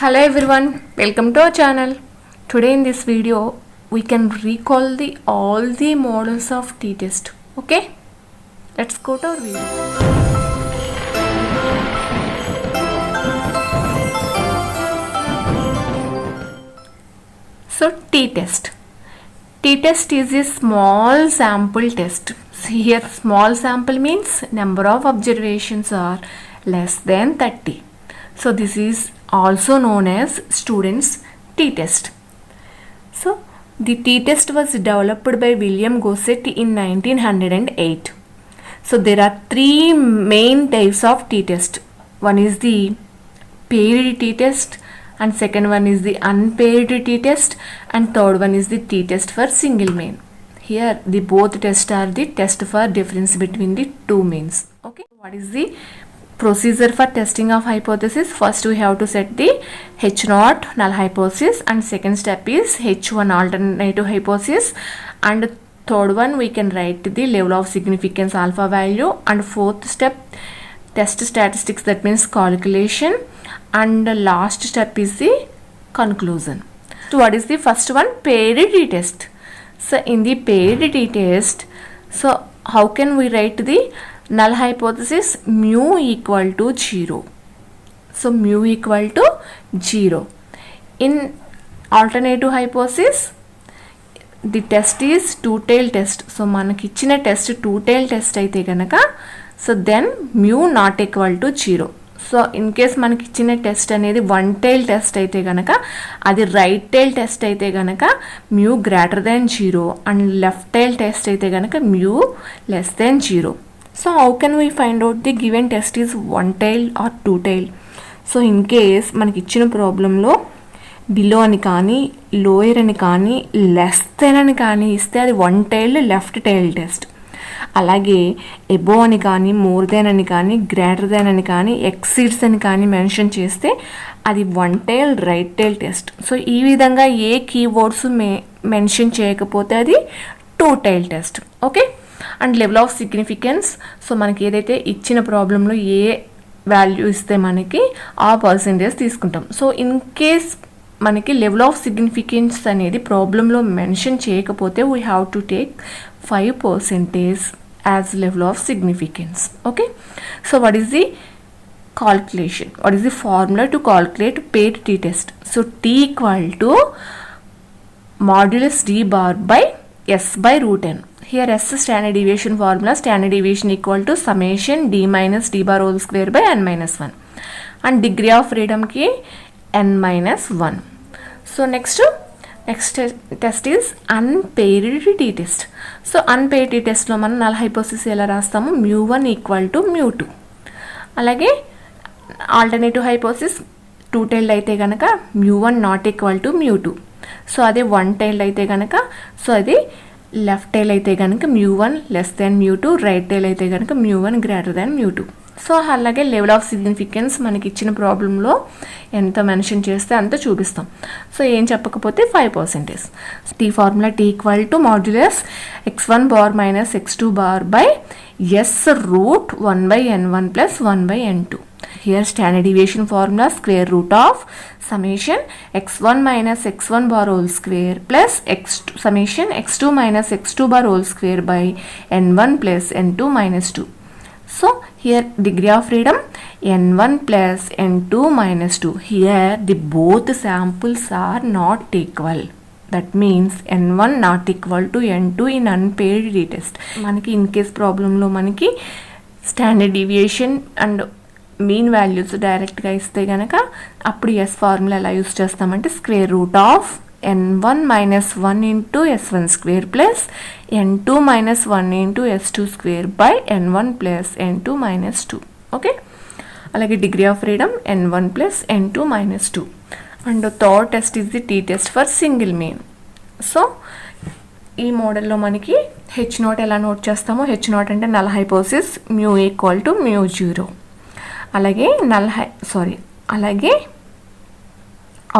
Hello everyone, welcome to our channel. Today in this video we can recall all the models of t-test. Okay, let's go to our video. So t-test is a small sample test. See here, small sample means number of observations are less than 30. So this is also known as students t-test. So the t-test was developed by William Gosset in 1908. So there are three main types of t-test. One is the paired t-test, and second one is the unpaired t-test, and third one is the t-test for single main. Here the both tests are the test for difference between the two mains. Okay, what is the procedure for testing of hypothesis? First we have to set the H0 null hypothesis, and second step is H1 alternative hypothesis, and third one we can write the level of significance alpha value, and fourth step test statistics, that means calculation, and the last step is the conclusion. So what is the first one? Paired t-test. So in the paired t-test, so how can we write the null hypothesis? Mu equal to 0. So mu equal to 0. In alternative hypothesis, the test is two-tail test. So manaki ichina test two-tail test aithe ganaka, so then mu not equal to 0. So in case మనకి ఇచ్చిన test అనేది one tail test అయితే కనుక, అది right tail test అయితే కనుక mu greater than 0, and left tail test అయితే కనుక mu less than 0. So how can we find out the given test is one tail or two tail? So in case మనకి ఇచ్చిన ప్రాబ్లంలో below అని కానీ, lower అని కానీ, లెస్ దెన్ అని కానీ ఇస్తే అది one tail left tail test. అలాగే ఎబో అని కానీ, మోర్ దెన్ అని కానీ, గ్రేటర్ దెన్ అని కానీ, ఎక్సీడ్స్ అని కానీ మెన్షన్ చేస్తే అది one tail right tail test. So ఈ విధంగా ఏ కీవర్డ్స్ మెన్షన్ చేయకపోతే అది two tail test. Okay, and level of significance, so మనకి ఏదైతే ఇచ్చిన ప్రాబ్లంలో ఏ వాల్యూ ఇస్తే మనకి ఆ పర్సెంటేజ్ తీసుకుంటాం. సో ఇన్ కేస్ మనకి లెవెల్ ఆఫ్ సిగ్నిఫికెన్స్ అనేది ప్రాబ్లంలో మెన్షన్ చేయకపోతే we have to take 5% as level of significance. Okay, so what is the calculation? What is the formula to calculate paired t-test? So t equal to modulus d bar by s by root n. Here s standard deviation formula, standard deviation equal to summation d minus d bar whole square by n minus 1, and degree of freedom ki n minus 1. So next test is unpaired t-test. So unpaired టీ-టెస్ట్లో మనం null hypothesis ఎలా రాస్తాము? μ1 equal to μ2. అలాగే alternative hypothesis two tailed అయితే కనుక μ1 not equal to μ2. So అదే one tailed అయితే కనుక, సో అది లెఫ్ట్ టైల్ అయితే కనుక μ1 లెస్ దాన్ μ2, రైట్ టైల్ అయితే కనుక μ1 గ్రేటర్ దాన్ μ2. సో అలాగే లెవెల్ ఆఫ్ సిగ్నిఫికెన్స్ మనకి ఇచ్చిన ప్రాబ్లంలో ఎంత మెన్షన్ చేస్తే అంత చూపిస్తాం. సో ఏం చెప్పకపోతే 5%. T formula T equal to modulus x1 bar minus x2 bar by S root 1/n1 plus 1/n2. Here standard deviation formula square root of summation x1 minus x1 bar whole square plus summation x2 minus x2 bar whole square by n1 plus n2 minus 2. So here degree of freedom n1 plus n2 minus 2. Here the both samples are not equal. That means n1 not equal to n2 in unpaired t-test. మనకి in case problem లో మనకి standard deviation and mean values డైరెక్ట్గా ఇస్తే కనుక అప్పుడు yes formula ఎలా use చేస్తామంటే square root of n1 minus 1 into s1 square plus n2 minus 1 into s2 square by n1 plus n2 minus 2. Okay, అలాగే degree of freedom n1 plus n2 minus 2. And the third test is the t-test for single main. So ఈ మోడల్లో మనకి h0 ఎలా note చేస్తామో, h0 అంటే null hypothesis mu equal to mu0. అలాగే అలాగే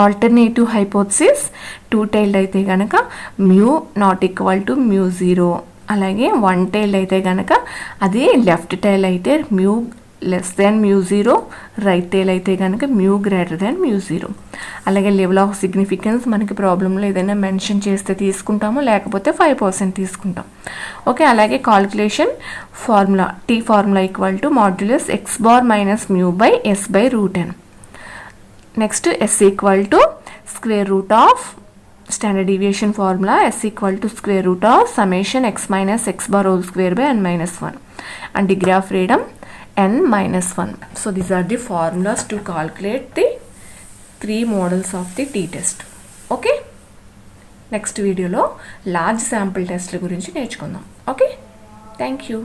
alternative hypothesis two tailed అయితే కనుక మ్యూ నాట్ ఈక్వల్ టు μ0. అలాగే వన్ టైల్డ్ అయితే కనుక అది లెఫ్ట్ టైల్ అయితే మ్యూ లెస్ దాన్ μ0, రైట్ టేల్ అయితే కనుక μ గ్రేటర్ దాన్ μ0. అలాగే లెవెల్ ఆఫ్ సిగ్నిఫికెన్స్ మనకి ప్రాబ్లంలో ఏదైనా మెన్షన్ చేస్తే తీసుకుంటాము, లేకపోతే 5% తీసుకుంటాం. ఓకే, అలాగే calculation formula t formula equal to modulus x bar minus μ by s by root n. Next s equal to square root of standard deviation formula, s equal to square root of summation x minus x bar whole square by n minus 1, and degree of freedom n minus 1. So these are the formulas to calculate the 3 models of the t-test. Okay, next video lo large sample test గురించి నేర్చుకుందాం. Okay, thank you.